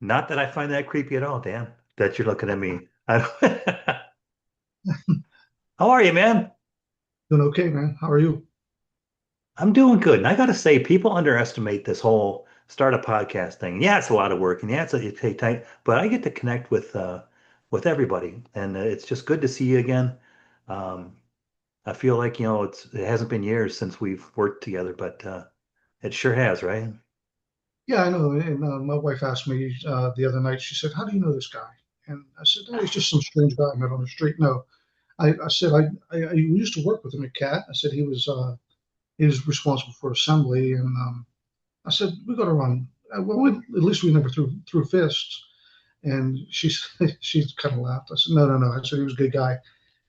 Not that I find that creepy at all, Dan, that you're looking at me. I don't... How are you, man? Doing okay, man. How are you? I'm doing good. And I got to say, people underestimate this whole start a podcast thing. Yeah, it's a lot of work, and yeah, it takes time. But I get to connect with everybody, and it's just good to see you again. Um, I feel like it hasn't been years since we've worked together, but it sure has, right? Yeah, I know. And my wife asked me the other night. She said, "How do you know this guy?" And I said, "Oh, he's just some strange guy I met on the street." No, I said I used to work with him at CAT. I said he was responsible for assembly, and I said we got to run. Well, at least we never threw fists. And she kind of laughed. I said, "No, no, no." I said he was a good guy.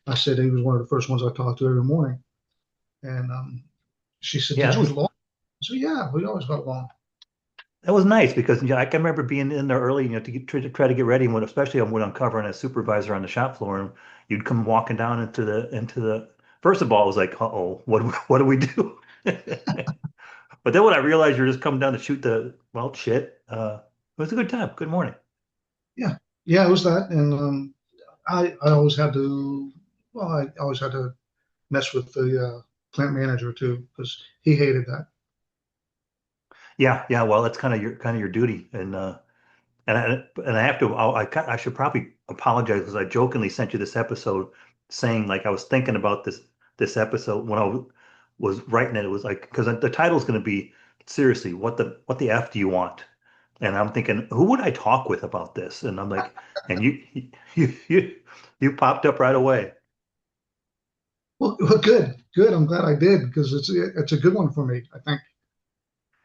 I said he was one of the first ones I talked to every morning. And she said, Yeah, "Did you get along?" I said, "Yeah, we always got along." that was nice because I can remember being in there early, to try to get ready, when especially when I'm covering as supervisor on the shop floor, and you'd come walking down into the. First of all, it was like, uh-oh, what do we do? But then when I realized you're just coming down to shoot well, shit, it was a good time. Good morning. Yeah, yeah, it was that, and I always had to, well, I always had to mess with the plant manager too because he hated that. Yeah, yeah. Well, that's kind of your duty, and I have to. I should probably apologize because I jokingly sent you this episode saying like I was thinking about this episode when I was writing it. It was like because the title is going to be seriously what the F do you want? And I'm thinking who would I talk with about this? And I'm like, and you popped up right away. Well, good, good. I'm glad I did because it's a good one for me. I think.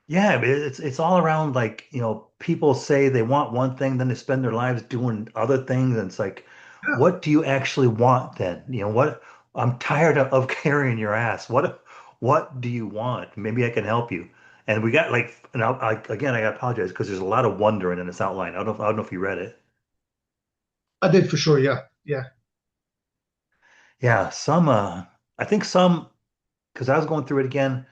Yeah, but it's all around like, people say they want one thing, then they spend their lives doing other things, and it's like, Yeah, what do you actually want then? What I'm tired of carrying your ass. What do you want? Maybe I can help you. And we got like, and again, I apologize because there's a lot of wondering in this outline. I don't know if you read it. I did for sure. Yeah, yeah. Yeah, I think some, because I was going through it again,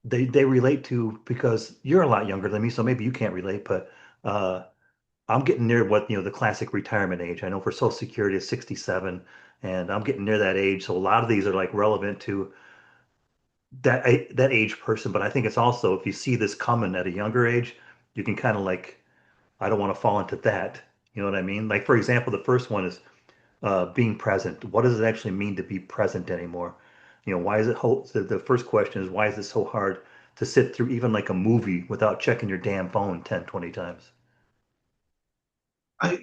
they relate to because you're a lot younger than me, so maybe you can't relate, but I'm getting near what, the classic retirement age. I know for Social Security is 67, and I'm getting near that age. So a lot of these are like relevant to that age person. But I think it's also if you see this coming at a younger age, you can kind of like, I don't want to fall into that. You know what I mean? Like for example, the first one is being present. What does it actually mean to be present anymore? Why is it the first question is why is it so hard to sit through even like a movie without checking your damn phone 10, 20 times?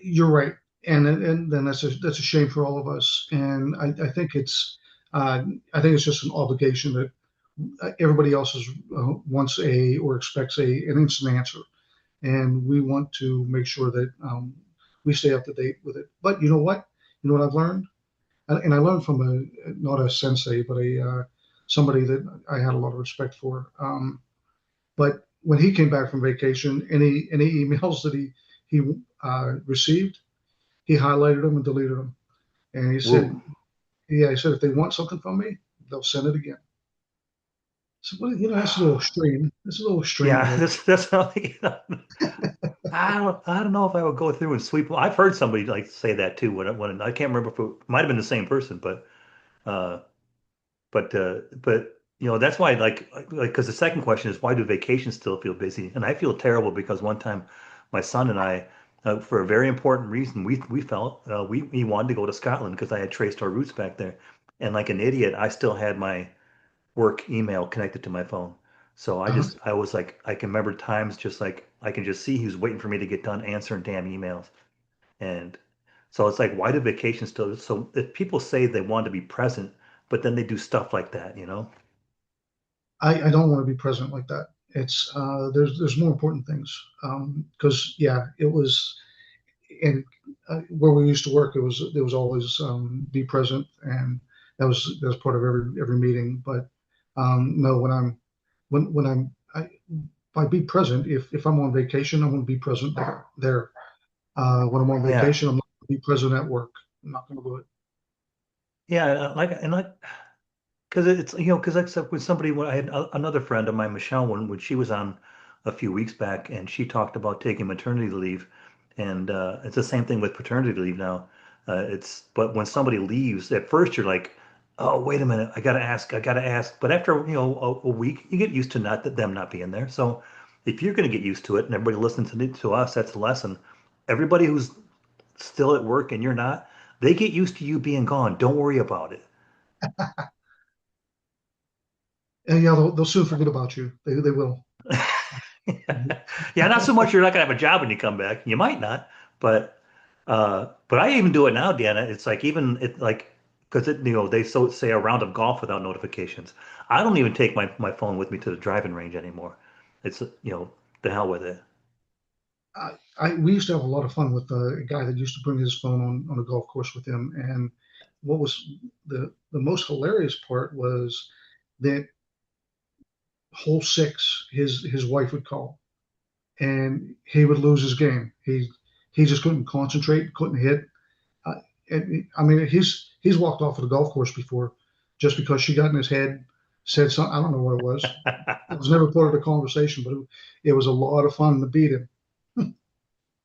You're right, and then that's a shame for all of us. And uh, I think it's just an obligation that everybody else wants or expects an instant answer, and we want to make sure that we stay up to date with it. But you know what? You know what I've learned, and I learned from not a sensei, but a somebody that I had a lot of respect for. But when he came back from vacation, any emails that he received, he highlighted them and deleted them. And he said, Woo. "Yeah," he said, "if they want something from me, they'll send it again." So, well, that's a little extreme. That's a little extreme, Yeah, but that's not, I don't know if I would go through and sweep. I've heard somebody like say that too. When I can't remember if it might have been the same person, uh, but that's why like because the second question is why do vacations still feel busy? And I feel terrible because one time my son and I, for a very important reason, we felt we wanted to go to Scotland because I had traced our roots back there, and like an idiot, I still had my work email connected to my phone. So uh, I was like, I can remember times just like I can just see he was waiting for me to get done answering damn emails. And so it's like, why do vacations still? So if people say they want to be present, but then they do stuff like that? I don't want to be present like that. It's there's more important things because yeah, it was and where we used to work, it was there was always be present, and that was part of every meeting. But no, when I'm by be present, if I'm on vacation, I want to be present there. When I'm on Yeah. vacation, I'm not going to be present at work. I'm not going to do it. Yeah. Like, because because like so with somebody, when I had another friend of mine, Michelle, when she was on a few weeks back and she talked about taking maternity leave. And it's the same thing with paternity leave now. But when somebody leaves, at first you're like, oh, wait a minute, I gotta ask. But after, a week, you get used to not that them not being there. So if you're gonna get used to it, and everybody listens to us, that's a lesson. Everybody who's still at work and you're not, they get used to you being gone. Don't worry about it. And yeah, they'll soon forget about you. They will. Yeah, not so much you're not gonna have a job when you come back. You might not, but I even do it now, Deanna. It's like even it like because they say a round of golf without notifications. I don't even take my phone with me to the driving range anymore. It's the hell with it. We used to have a lot of fun with a guy that used to bring his phone on a golf course with him. And what was the most hilarious part was that hole six, his wife would call and he would lose his game. He just couldn't concentrate, couldn't hit. Uh, and I mean, he's walked off of the golf course before just because she got in his head, said something. I don't know what it was. It was never part of the conversation, but it was a lot of fun to beat him.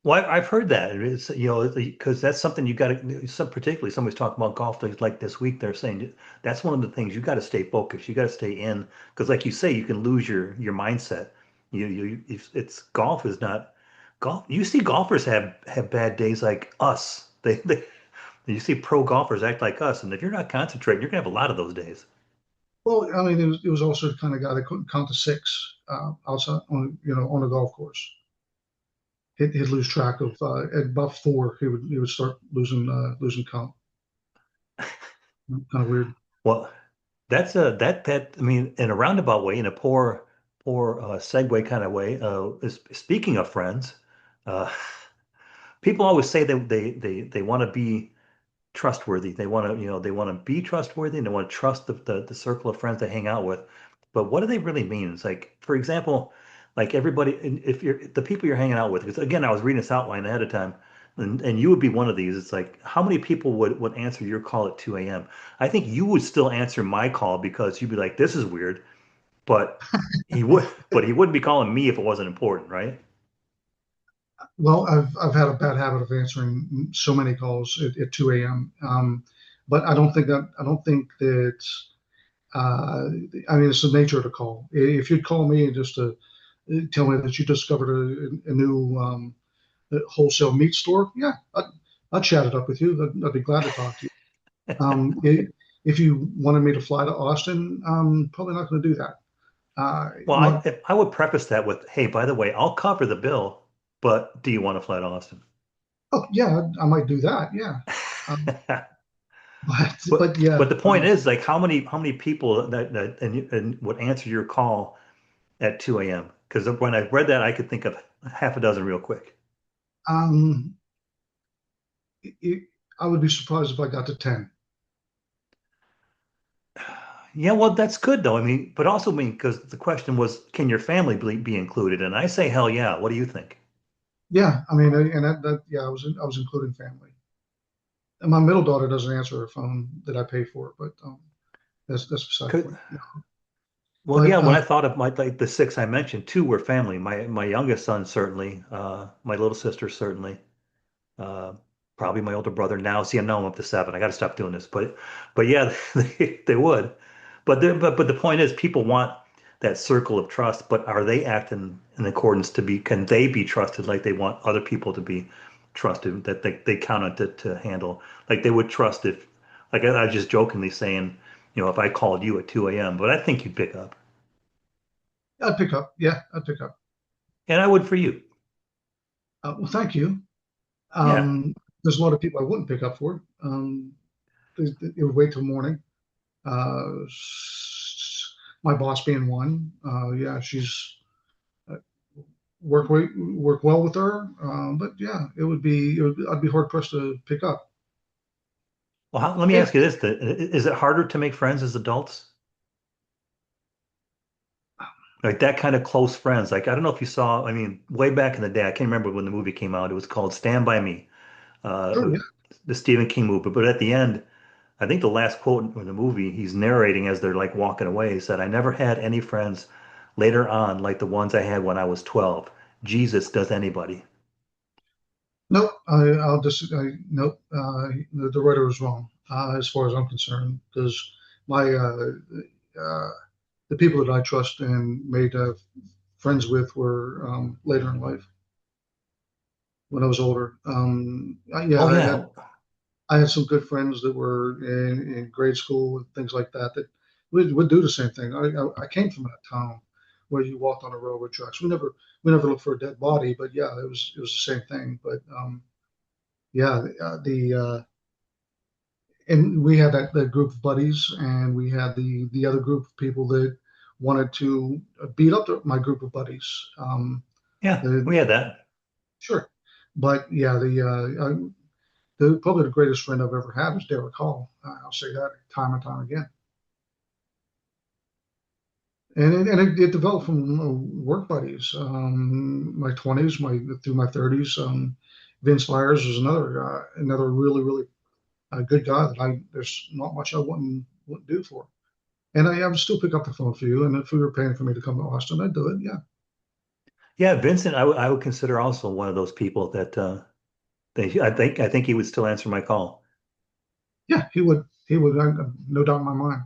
Well, I've heard that. It's, because that's something you got to, particularly somebody's talking about golf like this week, they're saying that's one of the things you got to stay focused. You got to stay in because, like you say, you can lose your mindset. It's golf is not golf. You see golfers have bad days like us. You see pro golfers act like us, and if you're not concentrating, you're gonna have a lot of those days. Well, I mean, it was also the kind of guy that couldn't count to six outside on a golf course. He'd lose track of at about four. He would start losing count. Kind of weird. Well, that's a that I mean, in a roundabout way, in a poor segue kind of way. Speaking of friends, uh, people always say they want to be trustworthy. They want to they want to be trustworthy and they want to trust the circle of friends they hang out with. But what do they really mean? It's like, for example, like everybody, if you're the people you're hanging out with, because again, I was reading this outline ahead of time, and you would be one of these. It's like, how many people would answer your call at 2 a.m.? I think you would still answer my call because you'd be like, this is weird, but he wouldn't be calling me if it wasn't important, right? Well, I've had a bad habit of answering so many calls at 2 a.m. But I don't think that. Uh, I mean, it's the nature of the call. If you'd call me just to tell me that you discovered a new wholesale meat store, yeah, I'd chat it up with you. I'd be glad to talk to you. If you wanted me to fly to Austin, I'm probably not going to do that. Well, My, I would preface that with, hey, by the way, I'll cover the bill, but do you want to fly to Austin? oh yeah, I might do that. Yeah, um, but But yeah, but the point is, like, how many people and would answer your call at 2 a.m.? Because when I read that, I could think of half a dozen real quick. um, it, I would be surprised if I got to 10. Yeah, well, that's good though. I mean, but also because the question was, can your family be included? And I say, hell yeah. What do you think? Yeah, I mean, and yeah, I was including family. And my middle daughter doesn't answer her phone that I pay for, but that's beside the 'Cause- point. Yeah. Well, But yeah, when I thought of my like the six I mentioned, two were family. My youngest son certainly, my little sister certainly. Uh, Probably my older brother now. See, now I'm up to seven. I got to stop doing this, but yeah, they would. But the point is, people want that circle of trust. But are they acting in accordance to be? Can they be trusted like they want other people to be trusted? That they count on to handle like they would trust if, like I was just jokingly saying, if I called you at 2 a.m. But I think you'd pick up, I'd pick up. Yeah, I'd pick up. and I would for you. Well, thank you. Yeah. There's a lot of people I wouldn't pick up for. It would wait till morning. My boss being one. Yeah, she's uh, work well with her. But yeah, I'd be hard pressed to pick up. Well, let me If ask you this: is it harder to make friends as adults? Like that kind of close friends. Like I don't know if you saw, I mean, way back in the day, I can't remember when the movie came out. It was called Stand By Me, Sure, yeah. the Stephen King movie. But at the end, I think the last quote in the movie, he's narrating as they're like walking away. He said, "I never had any friends later on like the ones I had when I was 12. Jesus does anybody." Nope, I'll just nope. The writer was wrong as far as I'm concerned because my uh, the people that I trust and made friends with were later in life when I was older. Yeah, Oh yeah, I had some good friends that were in grade school and things like that that would do the same thing. I came from that town where you walked on the railroad tracks. We never looked for a dead body, but yeah, it was the same thing. But yeah, the and we had that group of buddies, and we had the other group of people that wanted to beat up my group of buddies. yeah, The, we had that. sure, but yeah, the probably the greatest friend I've ever had was Derek Hall. I'll say that time and time again. And it developed from work buddies. My 20s, my through my 30s. Vince Myers was another really really good guy that I there's not much I wouldn't do for. And I would still pick up the phone for you. And if you were paying for me to come to Austin, I'd do it. Yeah, Yeah, Vincent, I would consider also one of those people that I think he would still answer my call. yeah, he would, no doubt in my mind.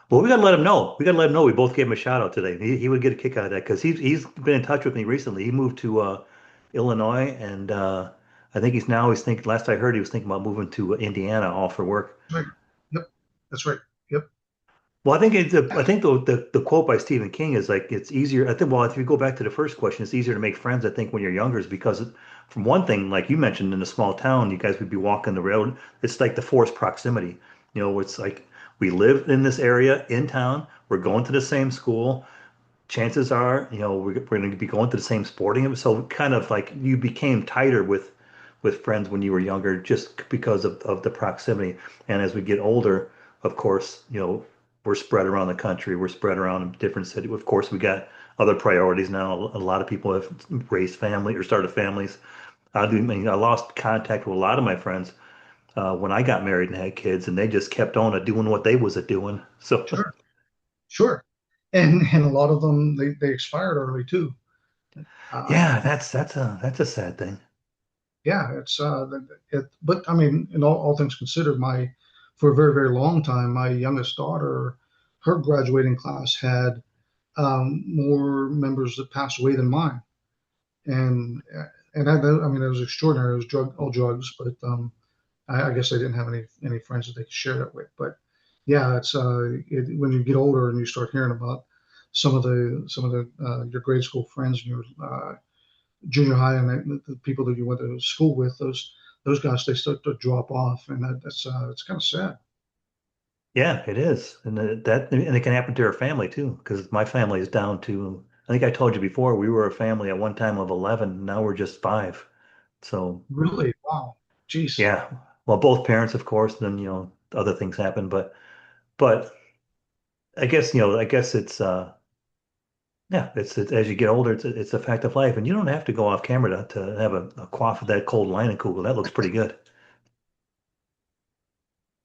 Well, we got to let him know. We got to let him know we both gave him a shout out today. He would get a kick out of that because he's been in touch with me recently. He moved to Illinois, and I think he's thinking. Last I heard, he was thinking about moving to Indiana, all for work. Right. Yep, that's right. Yep, Well, I think the quote by Stephen King is like it's easier. I think well, if you go back to the first question, it's easier to make friends. I think when you're younger, is because from one thing, like you mentioned, in a small town, you guys would be walking the road. It's like the forced proximity. It's like we live in this area in town. We're going to the same school. Chances are, we're going to be going to the same sporting event. So kind of like you became tighter with friends when you were younger just because of the proximity. And as we get older, of course, we're spread around the country. We're spread around in different cities. Of course, we got other priorities now. A lot of people have raised family or started families. I lost contact with a lot of my friends when I got married and had kids, and they just kept on doing what they was a doing. So sure, sure. And a lot of them they expired early too. Uh, yeah, that's a sad thing. yeah, but I mean, in all things considered, my for a very very long time, my youngest daughter, her graduating class had more members that passed away than mine, and I mean, it was extraordinary. It was all drugs, but I guess I didn't have any friends that they could share that with. But yeah, when you get older and you start hearing about some of the your grade school friends and your junior high and the people that you went to school with, those guys they start to drop off, and that's it's kind of sad. Yeah, it is, and and it can happen to our family too. Because my family is down to. I think I told you before we were a family at one time of 11. Now we're just five. So Really, wow, jeez. yeah, well, both parents, of course. Then other things happen, but I guess it's yeah, it's as you get older, it's a fact of life, and you don't have to go off camera to have a quaff of that cold Leinenkugel. That looks pretty good.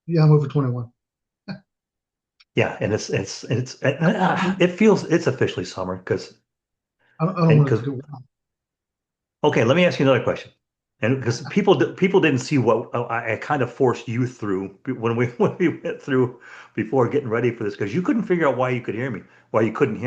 Yeah, I'm over 21. Yeah, and it feels it's officially summer because I don't and want because to go. okay, let me ask you another question. And because people didn't see what I kind of forced you through when we when we went through before getting ready for this because you couldn't figure out why you couldn't hear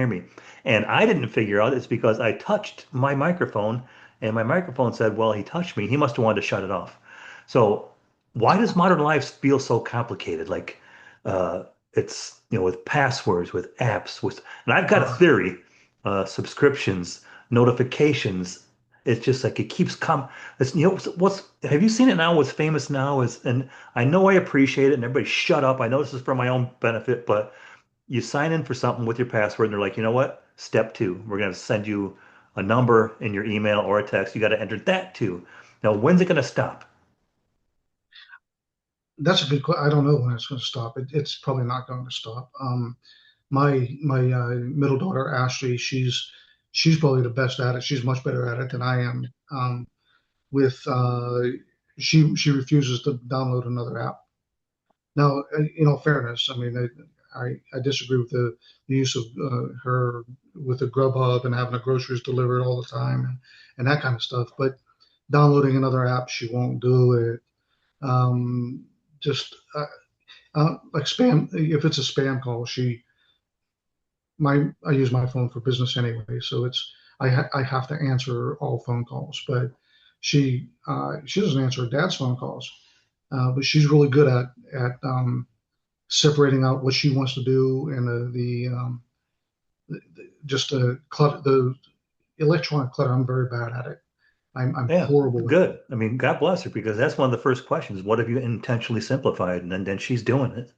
me. And I didn't figure out it's because I touched my microphone and my microphone said, "Well, he touched me. He must have wanted to shut it off." So, why does modern life feel so complicated? Like uh it's with passwords, with apps, with and I've got a Uh, theory, subscriptions, notifications, it's just like it keeps come. It's what's have you seen it now? What's famous now is, and I know I appreciate it, and everybody shut up. I know this is for my own benefit, but you sign in for something with your password, and they're like, you know what? Step two, we're gonna send you a number in your email or a text. You got to enter that too. Now, when's it gonna stop? that's a good question. I don't know when it's going to stop. It's probably not going to stop. My middle daughter Ashley, she's probably the best at it. She's much better at it than I am. With she refuses to download another app. Now, in all fairness, I mean, I disagree with the use of her with the Grubhub and having the groceries delivered all the time and that kind of stuff. But downloading another app, she won't do it. Um, just like spam. If it's a spam call, I use my phone for business anyway, so I have to answer all phone calls. But she doesn't answer her dad's phone calls, but she's really good at separating out what she wants to do and just the clutter, the electronic clutter. I'm very bad at it. I'm Yeah, horrible at it. good. I mean, God bless her because that's one of the first questions. What have you intentionally simplified? And then she's doing it.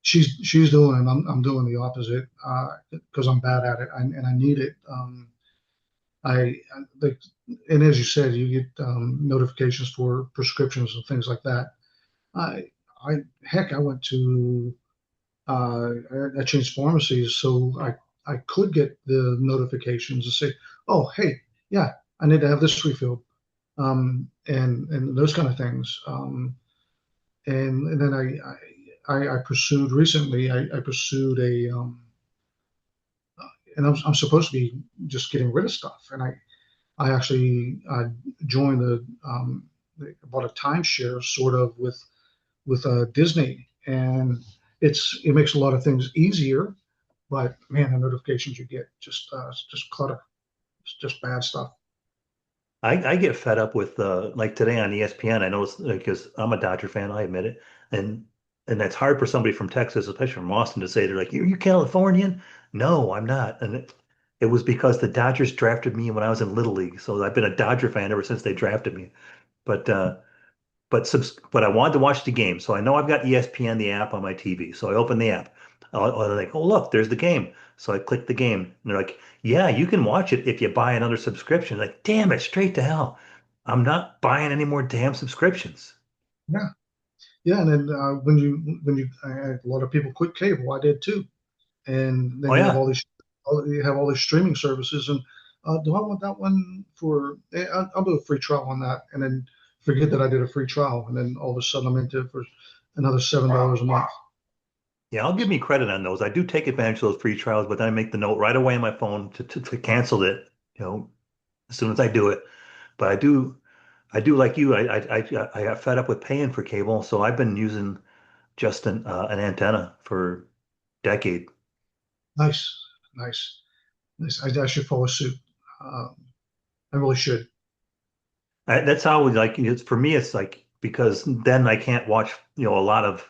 She's doing it. I'm doing the opposite because I'm bad at it and I need it. Like, and as you said, you get notifications for prescriptions and things like that. I, I went to I changed pharmacies so I could get the notifications and say, oh, hey, yeah, I need to have this refilled, and those kind of things. And then I pursued recently. I pursued and I'm supposed to be just getting rid of stuff, and I actually joined bought a timeshare sort of with Disney, and it makes a lot of things easier. But man, the notifications you get just clutter, it's just bad stuff. I get fed up with like today on ESPN. I noticed because I'm a Dodger fan, I admit it, and and that's hard for somebody from Texas, especially from Austin, to say they're like, you Californian? No, I'm not. And it was because the Dodgers drafted me when I was in Little League, so I've been a Dodger fan ever since they drafted me. But but I wanted to watch the game, so I know I've got ESPN the app on my TV. So I open the app. I'm like, oh look, there's the game. So I click the game, and they're like, yeah, you can watch it if you buy another subscription. Like, damn it, straight to hell. I'm not buying any more damn subscriptions. Yeah, yeah. And then when you a lot of people quit cable. I did too. And Oh then yeah, you have all these streaming services, and do I want that one for? I'll do a free trial on that, and then forget that I did a free trial, and then all of a sudden I'm into it for another $7 a month. yeah. I'll give me credit on those. I do take advantage of those free trials, but then I make the note right away on my phone to cancel it. As soon as I do it. But I do like you. I got fed up with paying for cable, so I've been using just an antenna for decade. Nice, nice, nice. I should follow suit. Um, I really should. That's how like it's for me. It's like because then I can't watch a lot of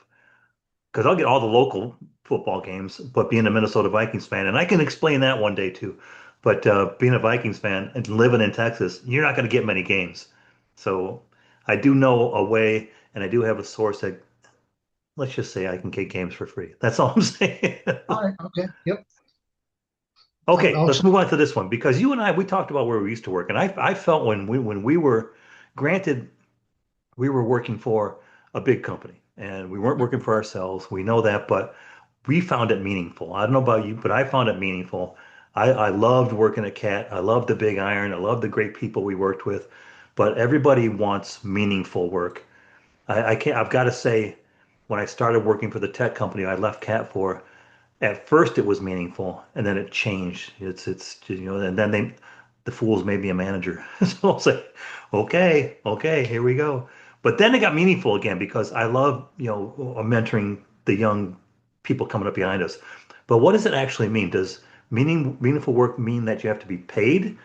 because I'll get all the local football games, but being a Minnesota Vikings fan, and I can explain that one day too. But being a Vikings fan and living in Texas, you're not going to get many games. So I do know a way, and I do have a source that let's just say I can get games for free. That's all I'm saying. All right. Okay. Yep. Okay, I'll let's move on to this one because you and I we talked about where we used to work, and I felt when we were granted we were working for a big company and we weren't working for ourselves. We know that, but we found it meaningful. I don't know about you, but I found it meaningful. I loved working at Cat. I loved the big iron. I loved the great people we worked with, but everybody wants meaningful work. I can't, I've got to say, when I started working for the tech company I left Cat for, at first it was meaningful and then it changed. And then the fools made me a manager. So I was like, okay, here we go. But then it got meaningful again because I love, mentoring the young people coming up behind us. But what does it actually mean? Does meaningful work mean that you have to be paid?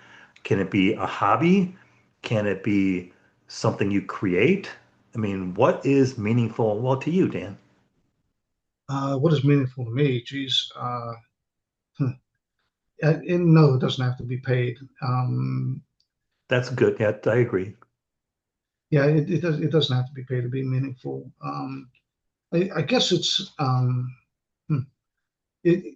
Can it be a hobby? Can it be something you create? I mean, what is meaningful? Well, to you, Dan. what is meaningful to me? Geez. Hmm. And no, it doesn't have to be paid. That's good. Yeah, I agree. Yeah, it doesn't have to be paid to be meaningful. I guess hmm, it,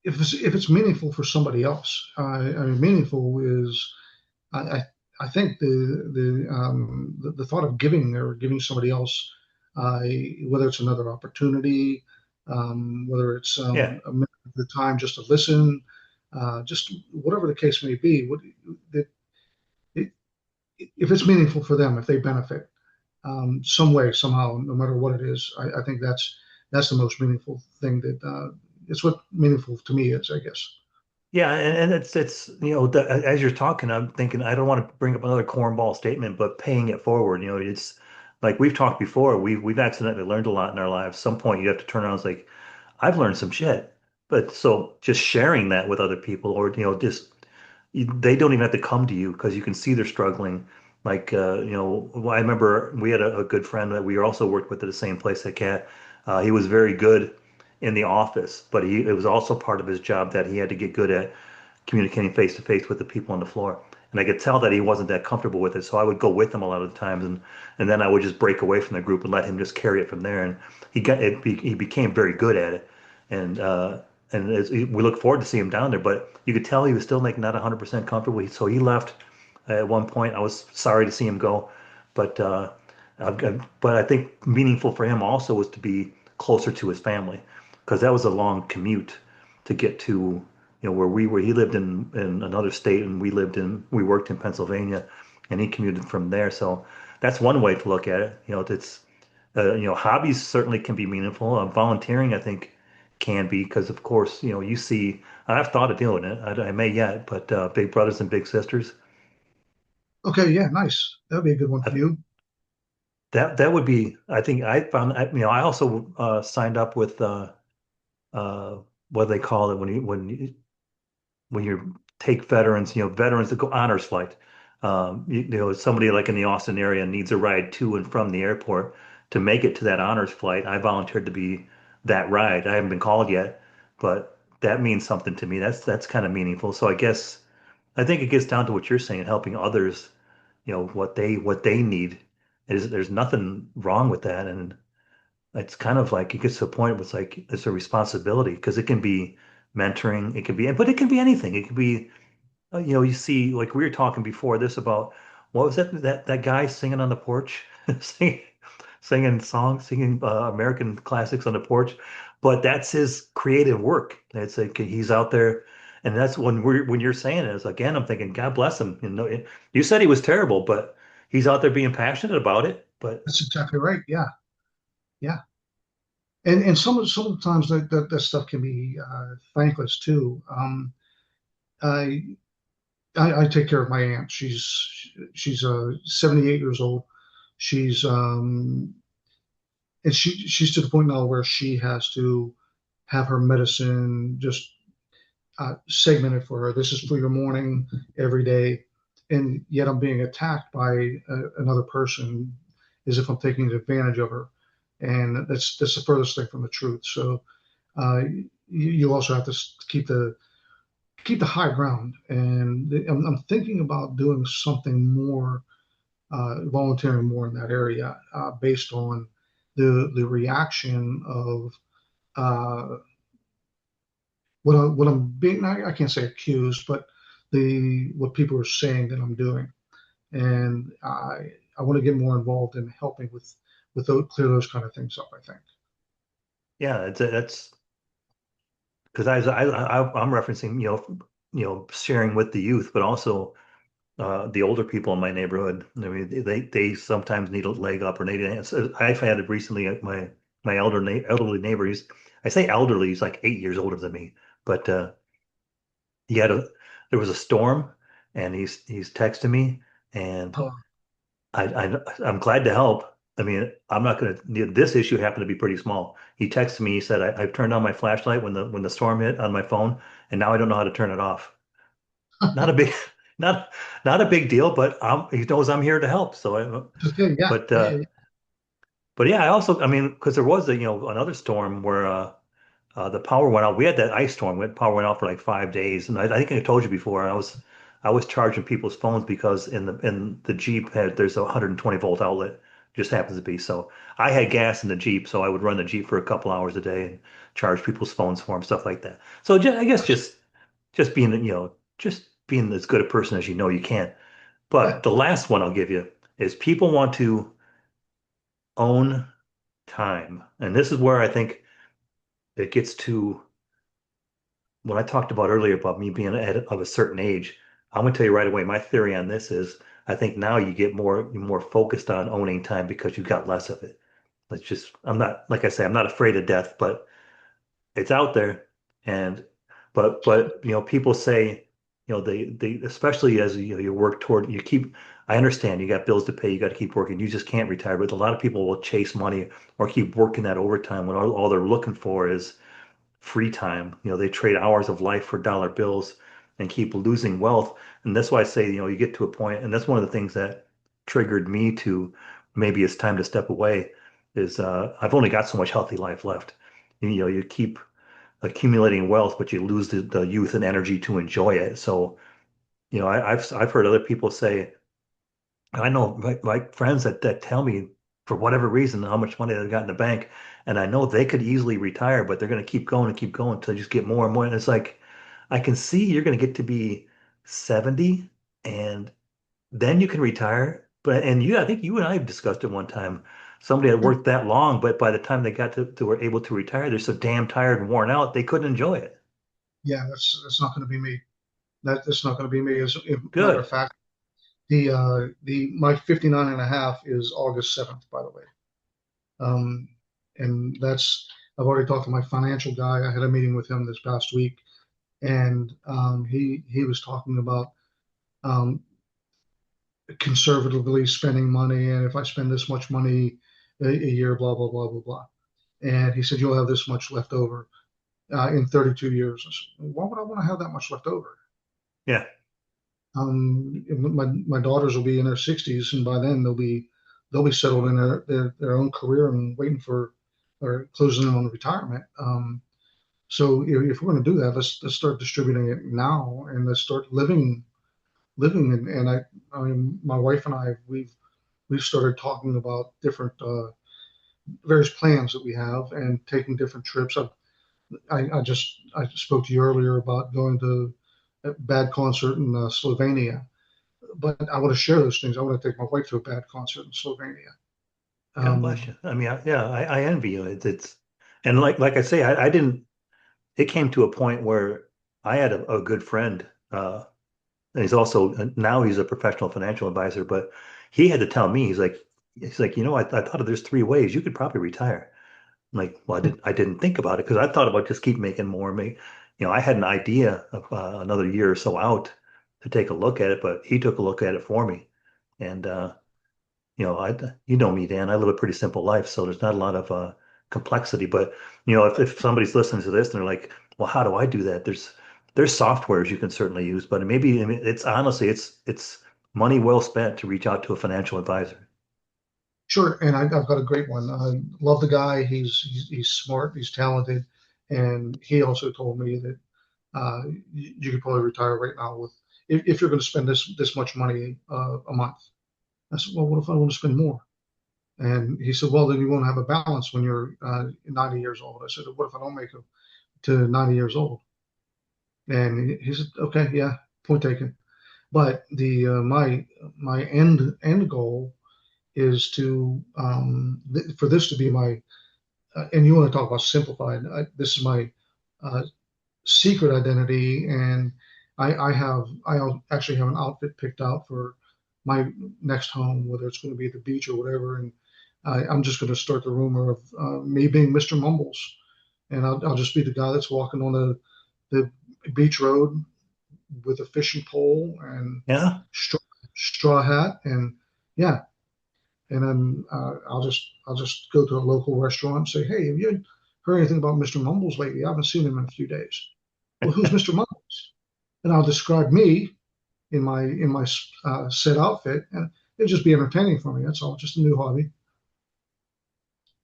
if it's meaningful for somebody else. I mean, meaningful is I I, I think the thought of giving or giving somebody else, whether it's another opportunity, whether it's Yeah. a minute of the time just to listen, just whatever the case may be. That it, if it's meaningful for them, if they benefit some way, somehow, no matter what it is, I think that's the most meaningful thing. It's what meaningful to me is, I guess. Yeah, and it's as you're talking, I'm thinking I don't want to bring up another cornball statement, but paying it forward, it's like we've talked before. We've accidentally learned a lot in our lives. Some point you have to turn around and say, I've learned some shit. But so just sharing that with other people, or just they don't even have to come to you because you can see they're struggling. Like, I remember we had a good friend that we also worked with at the same place at Cat. He was very good in the office, but it was also part of his job that he had to get good at communicating face to face with the people on the floor. And I could tell that he wasn't that comfortable with it. So I would go with him a lot of the times, and then I would just break away from the group and let him just carry it from there. And he became very good at it. And we look forward to seeing him down there. But you could tell he was still like not 100% comfortable. So he left at one point. I was sorry to see him go, but but I think meaningful for him also was to be closer to his family because that was a long commute to get to where we were. He lived in another state, and we worked in Pennsylvania, and he commuted from there. So that's one way to look at it. It's hobbies certainly can be meaningful. Volunteering, I think, can be because, of course, you see. I've thought of doing it. I may yet, but Big Brothers and Big Sisters. Okay, yeah, nice. That'd be a good one for I, you. that would be. I think I found. I also signed up with uh, what do they call it when you take veterans, veterans that go honors flight. Somebody like in the Austin area needs a ride to and from the airport to make it to that honors flight. I volunteered to be that ride. I haven't been called yet, but that means something to me. That's kind of meaningful. So I think it gets down to what you're saying, helping others, what they need. There's nothing wrong with that, and it's kind of like it gets to a point where it's like it's a responsibility because it can be mentoring, but it can be anything. It can be you see, like we were talking before this about what was that guy singing on the porch, singing, singing songs, singing American classics on the porch, but that's his creative work. It's like he's out there, and that's when you're saying it, it's again, I'm thinking, God bless him. You said he was terrible, but he's out there being passionate about it. But That's exactly right. Yeah, yeah. And sometimes that stuff can be thankless too. I, I take care of my aunt. She's 78 years old. She's and she's to the point now where she has to have her medicine just segmented for her. This is for your morning every day, and yet I'm being attacked by another person as if I'm taking advantage of her, and that's the furthest thing from the truth. So you also have to keep the high ground, and I'm thinking about doing something more, volunteering more in that area, based on the reaction of what I'm being, I can't say accused, but the what people are saying that I'm doing, and I want to get more involved in helping with clear those kind of things up. I think. yeah, that's because I'm referencing sharing with the youth, but also the older people in my neighborhood. I mean, they sometimes need a leg up or need an answer. I've had it recently. My elderly neighbor. I say elderly. He's like 8 years older than me, but he had a there was a storm, and he's texting me, and Oh, I'm glad to help. I mean, I'm not going to. This issue happened to be pretty small. He texted me. He said, I've turned on my flashlight when the storm hit on my phone, and now I don't know how to turn it off. Not a big, not not a big deal, but he knows I'm here to help. okay, yeah, But yeah, yeah, yeah. but yeah, I mean, because there was another storm where the power went out. We had that ice storm. Power went out for like 5 days, and I think I told you before. I was charging people's phones because in the Jeep there's a 120 volt outlet. Just happens to be so. I had gas in the Jeep, so I would run the Jeep for a couple hours a day and charge people's phones for them, stuff like that. So I guess just being just being as good a person as you can. Yeah. But the last one I'll give you is people want to own time, and this is where I think it gets to what I talked about earlier about me being of a certain age. I'm going to tell you right away, my theory on this is I think now you get more focused on owning time because you've got less of it. It's just, I'm not, like I say, I'm not afraid of death, but it's out there. And but people say, they especially as you work toward you keep. I understand you got bills to pay, you got to keep working. You just can't retire. But a lot of people will chase money or keep working that overtime when all they're looking for is free time. They trade hours of life for dollar bills and keep losing wealth. And that's why I say, you get to a point, and that's one of the things that triggered me to maybe it's time to step away, is I've only got so much healthy life left. You keep accumulating wealth, but you lose the youth and energy to enjoy it. So, I've heard other people say, I know my friends that tell me for whatever reason how much money they've got in the bank, and I know they could easily retire, but they're going to keep going and keep going until they just get more and more. And it's like I can see you're going to get to be 70, and then you can retire. But I think you and I have discussed it one time. Somebody had worked that long, but by the time they got to were able to retire, they're so damn tired and worn out they couldn't enjoy it. Yeah, that's not going to be me. That's not going to be me. As a matter Good. of fact, the my 59 and a half is August 7th, by the way. Um, and that's I've already talked to my financial guy. I had a meeting with him this past week, and he was talking about um, conservatively spending money, and if I spend this much money a year, blah blah blah blah blah. And he said you'll have this much left over in 32 years. I said, why would I want to have that much left over? Yeah. My daughters will be in their 60s, and by then they'll be settled in their own career and waiting for or closing in on retirement. So if we're going to do that, let's start distributing it now, and let's start living. And I mean, my wife and I we've started talking about different various plans that we have and taking different trips. I spoke to you earlier about going to a bad concert in Slovenia, but I want to share those things. I want to take my wife to a bad concert in Slovenia. God bless Um, you. I mean, I envy you. It's and like I say, I didn't. It came to a point where I had a good friend, and now he's a professional financial advisor, but he had to tell me, he's like, I thought there's three ways you could probably retire. I'm like, well, I didn't think about it because I thought about just keep making more. I had an idea of another year or so out to take a look at it, but he took a look at it for me, and you know me, Dan. I live a pretty simple life, so there's not a lot of complexity. But if somebody's listening to this and they're like, "Well, how do I do that?" There's softwares you can certainly use, but maybe I mean, it's honestly it's money well spent to reach out to a financial advisor. sure, and I've got a great one. I love the guy. He's smart. He's talented, and he also told me that you could probably retire right now with if you're going to spend this much money a month. I said, well, what if I want to spend more? And he said, well, then you won't have a balance when you're 90 years old. I said, what if I don't make it to 90 years old? And he said, okay, yeah, point taken. But the my end goal is to for this to be my and you want to talk about simplified. This is my uh, secret identity, and I actually have an outfit picked out for my next home, whether it's going to be at the beach or whatever. And I'm just going to start the rumor of me being Mr. Mumbles, and I'll just be the guy that's walking on the beach road with a fishing pole and Yeah. straw, straw hat, and yeah, and then I'll just go to a local restaurant and say, hey, have you heard anything about Mr. Mumbles lately? I haven't seen him in a few days. Well, who's Mr. Mumbles? And I'll describe me in my set outfit, and it'll just be entertaining for me. That's all. Just a new hobby.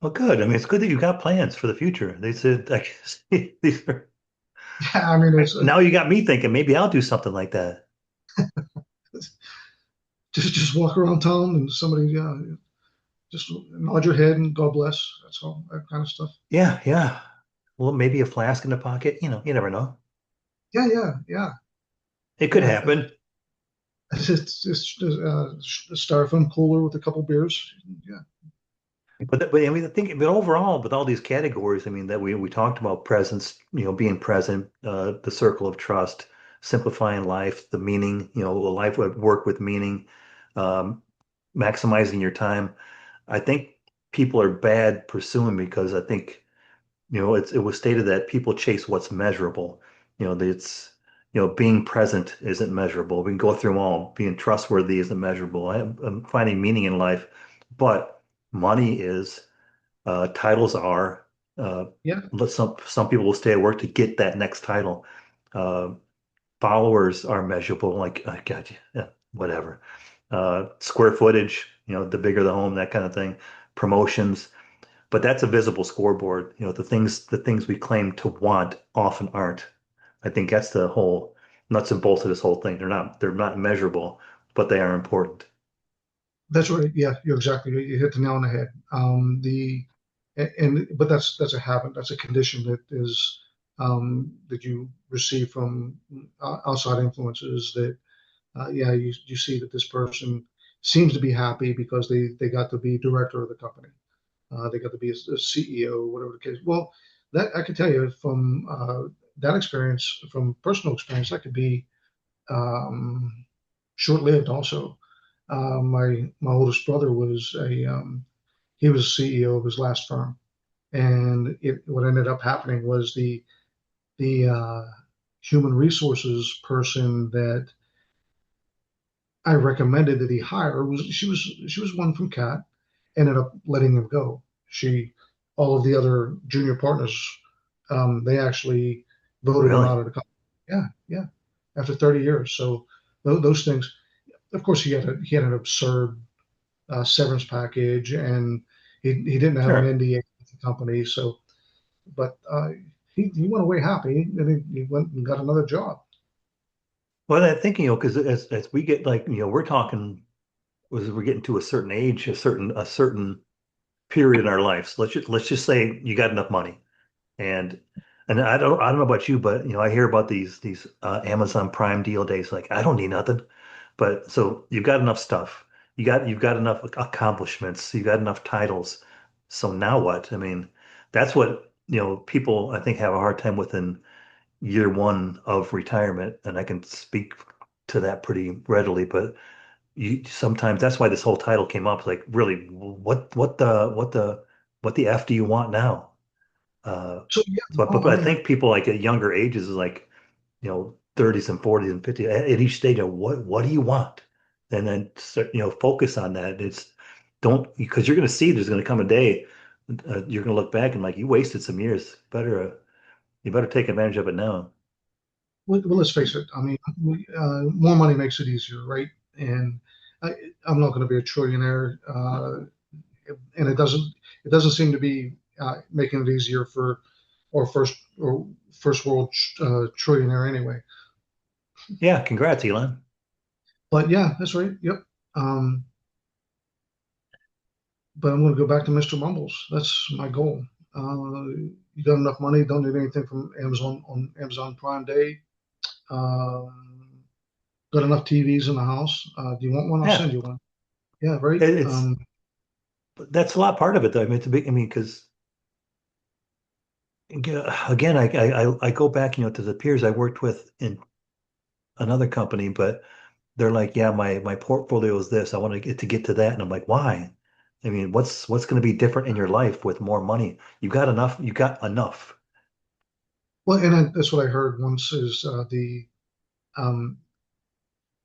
Well, good. I mean, it's good that you got plans for the future. They said, I guess, these are, Yeah, I mean, it's now you got me thinking maybe I'll do something like that. just walk around town and somebody just nod your head and God bless. That's all that kind of stuff. Yeah, yeah. Well, maybe a flask in the pocket. You never know. Yeah, yeah, yeah, It could yeah. happen. It's a styrofoam cooler with a couple beers. Yeah, But I mean, I think, but overall, with all these categories, I mean, that we talked about presence, being present, the circle of trust, simplifying life, the meaning, a life at work with meaning, um, maximizing your time. I think people are bad pursuing because I think, it was stated that people chase what's measurable. It's being present isn't measurable. We can go through them all. Being trustworthy isn't measurable. I'm finding meaning in life, but money is. Titles are. Uh, Yeah, some people will stay at work to get that next title. Uh, Followers are measurable. Like, God, yeah, whatever. Square footage. The bigger the home, that kind of thing. Promotions. But that's a visible scoreboard. The things we claim to want often aren't. I think that's the whole nuts and bolts of this whole thing. They're not measurable, but they are important. that's right. Yeah, you're exactly. You hit the nail on the head. But that's a habit. That's a condition that is that you receive from outside influences. That yeah, you see that this person seems to be happy because they got to be director of the company. They got to be a CEO, whatever the case. Well, that I can tell you from that experience, from personal experience, that could be um, short-lived. Also, my oldest brother was a he was CEO of his last firm, and what ended up happening was the human resources person that I recommended that he hire was she was one from Cat, ended up letting him go. She all of the other junior partners they actually voted him out Really? of the company. Yeah, yeah. After 30 years. So those things. Of course, he had an absurd severance package, and he didn't have an Sure. NDA with the company. So, but he went away happy, and he went and got another job. Well, I think, because as we get like, we're talking as we're getting to a certain age, a certain period in our lives. Let's just say you got enough money. And and I don't know about you, but I hear about these Amazon Prime deal days. Like, I don't need nothing. But so you've got enough stuff. You've got enough accomplishments. You've got enough titles. So now what? I mean, that's what, people I think have a hard time with in year one of retirement, and I can speak to that pretty readily. But you sometimes that's why this whole title came up. Like, really, what the F do you want now? Uh, So yeah, but I I mean, think people like at younger ages is like, 30s and 40s and 50s at each stage of what do you want? And then focus on that. It's don't because you're going to see there's going to come a day you're going to look back and like you wasted some years. You better take advantage of it now. well, let's face it. I mean, more money makes it easier, right? And I, I'm not going to be a trillionaire, and it doesn't seem to be making it easier for or first world trillionaire anyway. Yeah, congrats, Elon. But yeah, that's right. Yep. Um, but I'm going to go back to Mr. Mumbles. That's my goal. You got enough money? Don't need anything from Amazon on Amazon Prime Day. Got enough TVs in the house. Do you want one? I'll Yeah, send you one. Yeah, right. it's that's a lot part of it though. I mean, it's a big. I mean, because again, I go back, to the peers I worked with in another company, but they're like, yeah, my portfolio is this. I want to get to that, and I'm like, why? I mean, what's going to be different in your life with more money? You got enough. You got enough. Well, and that's what I heard once is um,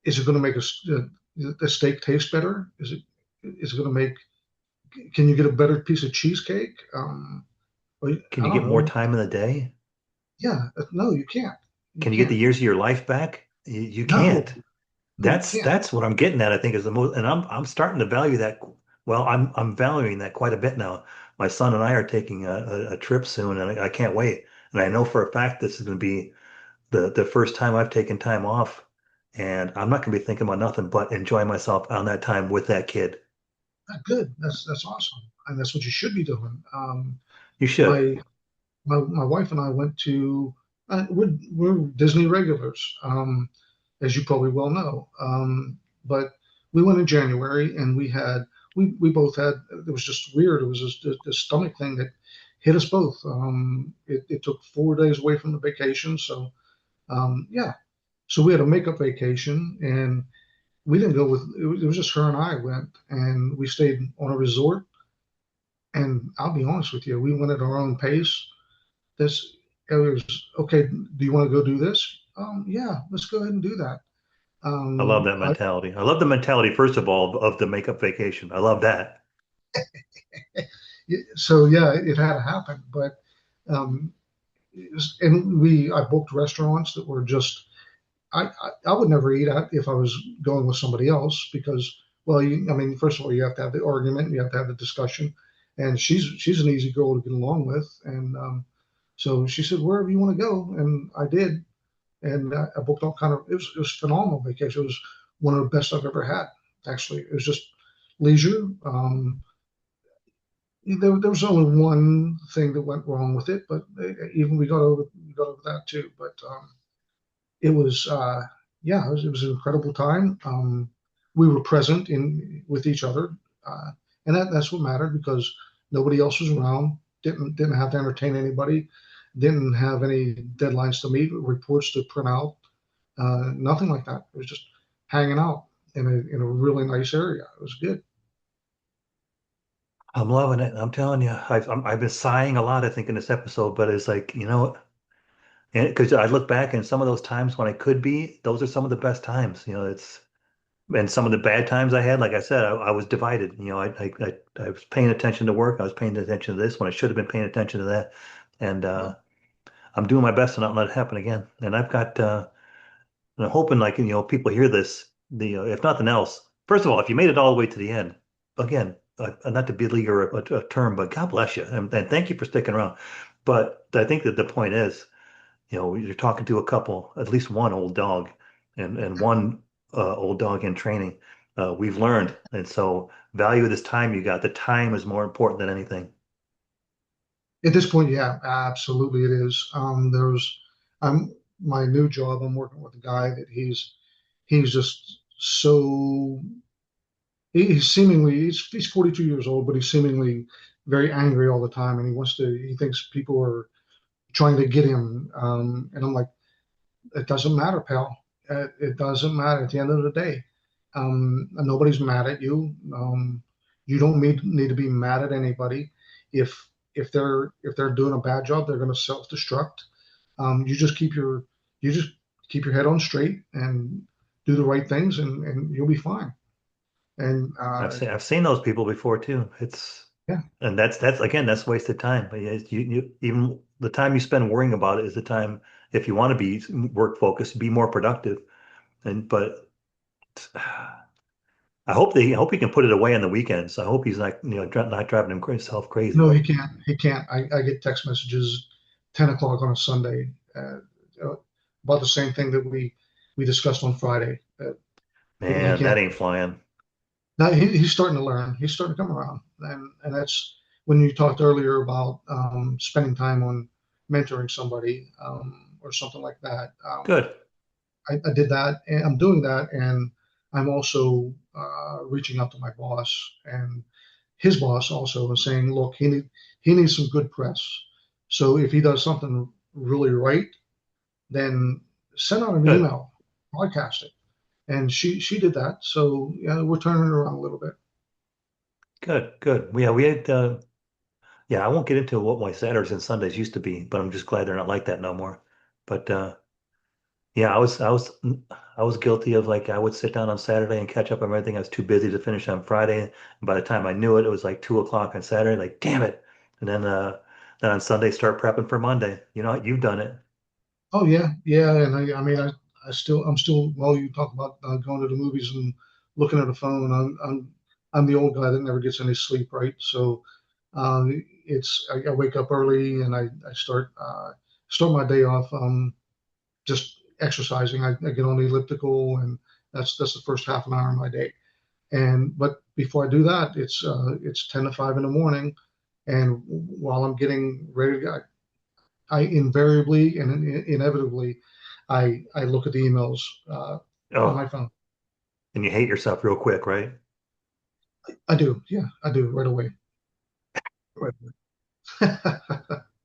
is it going to make the steak taste better? Is it going to make? Can you get a better piece of cheesecake? Well, Can I you don't get more know. time in the day? Yeah, no, you can't. You Can you get the can't. years of your life back? You No, can't. no, you That's can't. that's what I'm getting at. I think is the most, and I'm starting to value that. Well, I'm valuing that quite a bit now. My son and I are taking a trip soon, and I can't wait. And I know for a fact this is going to be the first time I've taken time off, and I'm not going to be thinking about nothing but enjoying myself on that time with that kid. Good. That's awesome, and that's what you should be doing. You should. My my wife and I went to we're Disney regulars, as you probably well know. But we went in January, and we both had it was just weird. It was just a stomach thing that hit us both. It took 4 days away from the vacation, so yeah. So we had a makeup vacation, and we didn't go with it was just her and I went, and we stayed on a resort. And I'll be honest with you, we went at our own pace. This it was okay. Do you want to go do this? Yeah, let's go ahead and do that. I love that I, mentality. I love the mentality, first of all, of the makeup vacation. I love that. so yeah, it had to happen. But um, and I booked restaurants that were just I would never eat at if I was going with somebody else because well, I mean, first of all, you have to have the argument, you have to have the discussion, and she's an easy girl to get along with, and so she said wherever you want to go, and I did, and I booked all kind of it was phenomenal vacation. It was one of the best I've ever had. Actually, it was just leisure. There was only one thing that went wrong with it, but even we got over that too. But it was yeah, it was an incredible time. We were present in with each other, uh, and that's what mattered because nobody else was around. Didn't have to entertain anybody. Didn't have any deadlines to meet, reports to print out. Nothing like that. It was just hanging out in a really nice area. It was good. I'm loving it. I'm telling you, I've been sighing a lot, I think, in this episode, but it's like, because I look back and some of those times when I could be, those are some of the best times. And some of the bad times I had, like I said, I was divided. I was paying attention to work. I was paying attention to this when I should have been paying attention to that. And Well, I'm doing my best to not let it happen again. And and I'm hoping like, people hear this, if nothing else, first of all, if you made it all the way to the end, again, not to beleaguer a term, but God bless you. And thank you for sticking around. But I think that the point is, you're talking to a couple, at least one old dog and one old dog in training. We've learned. And so value this time you got. The time is more important than anything. at this point, yeah, absolutely, it is. There's my new job. I'm working with a guy that he's just so he's seemingly he's 42 years old, but he's seemingly very angry all the time, and he thinks people are trying to get him. And I'm like, it doesn't matter, pal. It doesn't matter at the end of the day. Nobody's mad at you. You don't need to be mad at anybody. If if they're doing a bad job, they're going to self-destruct. You just you just keep your head on straight and do the right things, and you'll be fine. And I've seen those people before too. yeah, And that's again, that's wasted time. But yeah, even the time you spend worrying about it is the time, if you want to be work focused, be more productive. But I hope he can put it away on the weekends. I hope he's not, not driving himself no, crazy. he can't. He can't. I get text messages 10 o'clock on a Sunday about the same thing that we discussed on Friday. He Man, that can't. ain't flying. Now he's starting to learn. He's starting to come around, and that's when you talked earlier about spending time on mentoring somebody or something like that. Good, I did that, and I'm doing that, and I'm also reaching out to my boss and his boss also and saying, look, he needs some good press. So if he does something really right, then send out an good, email, broadcast it. And she did that. So yeah, we're turning it around a little bit. good. Yeah, we had. Yeah, I won't get into what my Saturdays and Sundays used to be, but I'm just glad they're not like that no more. But yeah, I was guilty of like I would sit down on Saturday and catch up on everything. I was too busy to finish on Friday. And by the time I knew it, it was like 2 o'clock on Saturday. Like, damn it! And then on Sunday start prepping for Monday. You've done it. Oh yeah, yeah. And I mean, I'm still. Well, you talk about going to the movies and looking at the phone. I'm the old guy that never gets any sleep, right? So I wake up early and I start my day off just exercising. I get on the elliptical, and that's the first half an hour of my day. And but before I do that, it's 10 to 5 in the morning, and while I'm getting ready to go, I invariably and inevitably I look at the emails on my Oh, phone. and you hate yourself real quick, right? I do, yeah, I do right away. Right away.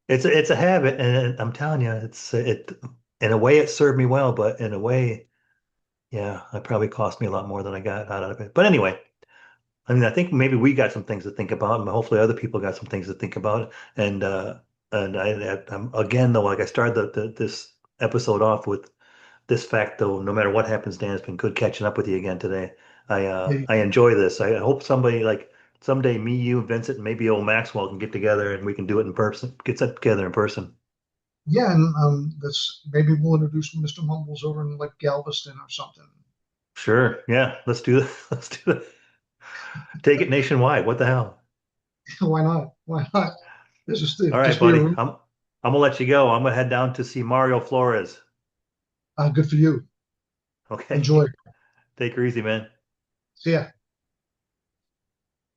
It's a habit, and I'm telling you, it in a way it served me well, but in a way, yeah, it probably cost me a lot more than I got out of it. But anyway. I mean, I think maybe we got some things to think about, and hopefully other people got some things to think about. And And I'm again though, like I started this episode off with this fact though, no matter what happens, Dan, it's been good catching up with you again today. Yeah, I enjoy this. I hope somebody like someday me, you, Vincent, and maybe old Maxwell can get together and we can do it in person. Get that together in person. yeah, and that's maybe we'll introduce Mr. Mumbles over in like Galveston or something. Sure. Yeah. Let's do that. Let's do that. Take it nationwide. What the hell? Why not? Why not? This is All right, just be a buddy. room. I'm gonna let you go. I'm gonna head down to see Mario Flores. Good for you. Okay. Enjoy. Take her easy, man. See ya.